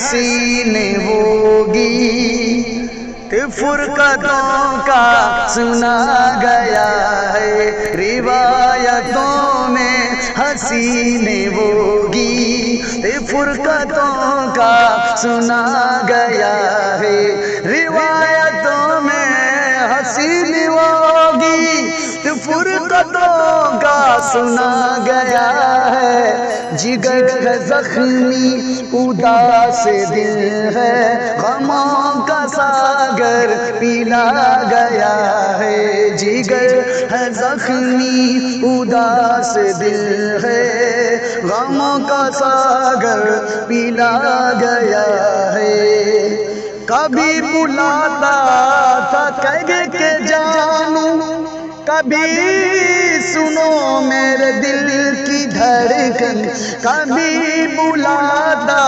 हसीन वो गीत फुरकतों का सुना गया है। रिवायतों में हसीन वो गीत फुरकतों का सुना गया है। रिवायतों में हसीन वो गीत फुरकतों का सुना गया है। जिगर है जख्मी उदास दिल है, गमों का सागर पिला गया है। जिगर है जख्मी उदास दिल है, गमों का सागर पिला गया है। कभी बुलाता था कह के जानू, कभी सुनो मेरे दिल की धड़कन। कभी बुलाता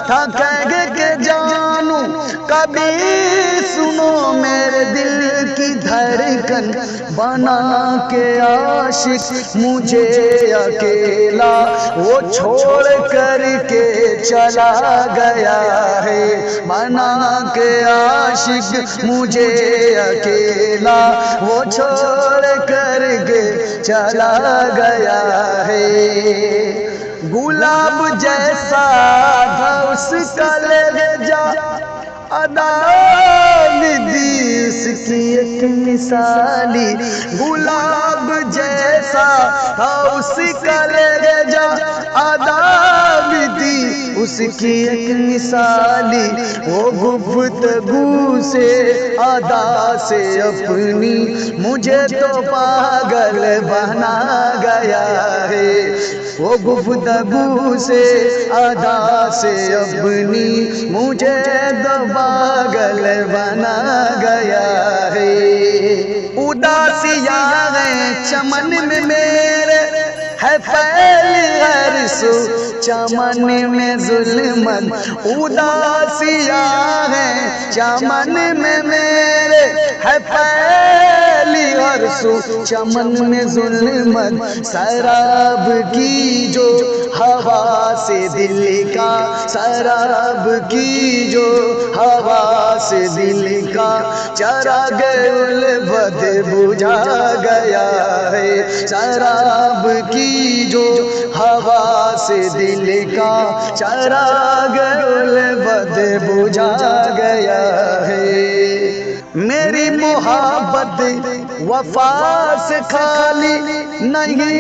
था कह के जानू, कभी सुनो मेरे दिल की धड़कन। बना के आशिक मुझे अकेला वो छोड़ कर के चला गया है। बना के आशिक मुझे अकेला वो छोड़ कर के चला गया है। गुलाब जैसा था उसका लहजा, अदा दी इसकी एक मिसाली। गुलाब जैसा था उसका लहजा, अदा दी उसकी एक मिसाली। वो गुफ्तगू से अदा से अपनी मुझे तो पागल बना गया है। वो गुफ्तगू से अदा से अपनी मुझे तो पागल बना गया है। उदासियां हैं चमन में मेरे, है फैली हर सो चमन में जुल्मत। उदासियां हैं चमन में मेरे, है फैली हर सो चमन में जुल्मत। शराब की जो हवा से दिल का, शराब की जो हवा से दिल का चिराग उल्फत बुझा गया है। शराब की जो हवा से दिल का चिराग उल्फत बुझा गया है। मेरी मोहब्बत वफा से खाली नहीं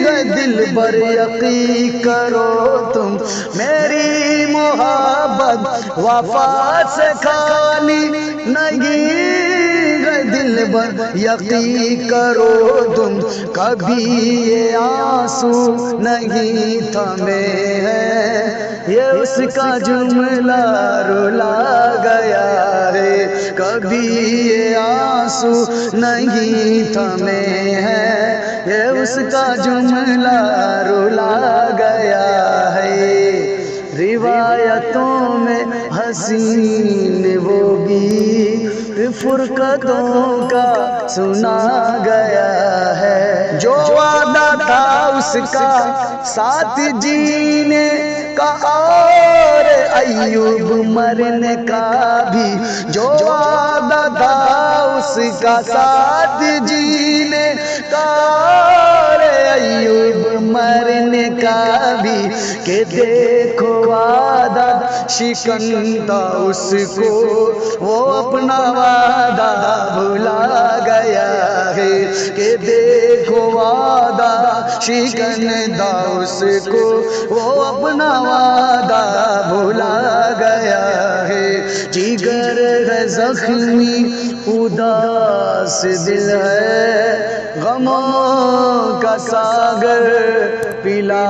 है, दिल बर यकीन करो तुम। मेरी मोहब्बत वफा से खाली नहीं है, दिल बर यकीन करो तुम। कभी ये आंसू नहीं थमे हैं, ये उसका जुमला रुला गया है। कभी ये आंसू नहीं थमे हैं, ये उसका जुमला रुला गया है। रिवायतों में हसीन वो गीत फुरकतों का सुना गया है। जो वादा था उसका साथ जीने का और अय्यूब मरने का भी, जो वादा था उसका साथ जीने का और अय्यूब मरने का भी। के देखो वादा शिकंता उसको, वो अपना वादा भुला गया है। के देखो वादा शिकंता उसको, वो अपना वादा भुला गया है। जिगर है जख्मी उदास दिल है, गमों का सागर पिला